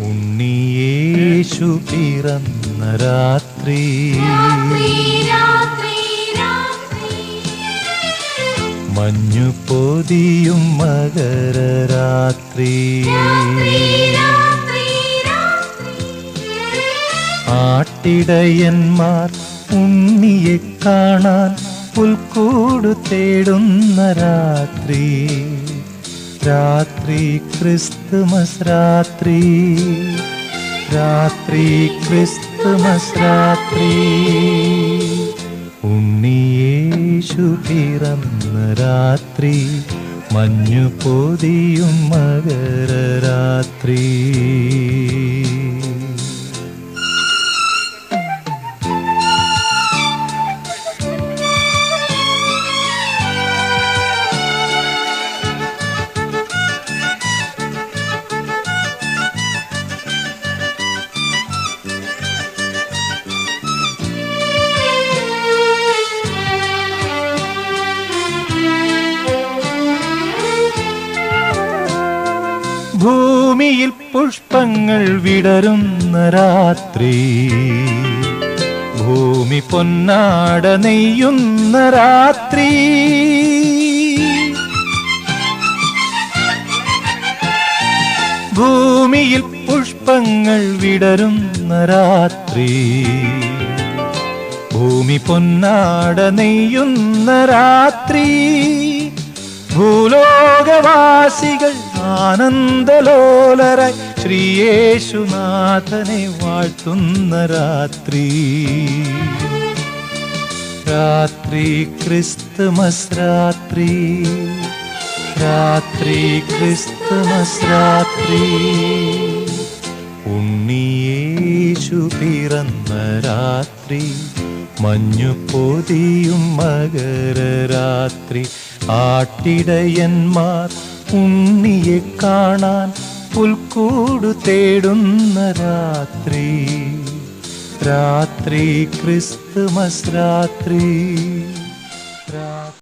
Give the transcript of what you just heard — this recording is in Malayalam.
ഉണ്ണിയേശു പിറന്ന രാത്രി, മഞ്ഞു പൊതിയും മകരരാത്രി, ആട്ടിടയന്മാർ ഉണ്ണിയെ കാണാൻ പുൽക്കൂട് തേടുന്ന രാത്രി, രാത്രി ക്രിസ്തുമസ് രാത്രി, രാത്രി ക്രിസ്തുമസ് രാത്രി. ഉണ്ണിയേശു പിറന്ന രാത്രി, മഞ്ഞു പൊതിയും മകരരാത്രി. ഭൂമിയിൽ പുഷ്പങ്ങൾ വിടരുന്ന രാത്രി, ഭൂമി പൊന്നാട നെയ്യുന്ന രാത്രി, ഭൂമിയിൽ പുഷ്പങ്ങൾ വിടരുന്ന രാത്രി, ഭൂമി പൊന്നാട നെയ്യുന്ന രാത്രി. ഭൂലോകവാസികൾ ആനന്ദലോലരായി ശ്രീയേശുനാഥനെ വാഴ്ത്തുന്ന രാത്രി, രാത്രി ക്രിസ്തുമസ് രാത്രി, രാത്രി ക്രിസ്തുമസ് രാത്രി. ഉണ്ണിയേശു പിറന്ന രാത്രി, മഞ്ഞു പൊതിയും മകരരാത്രി, ആട്ടിടയന്മാർ ഉണ്ണിയെ കാണാൻ പുൽക്കൂട് തേടുന്ന രാത്രി, രാത്രി ക്രിസ്തുമസ് രാത്രി.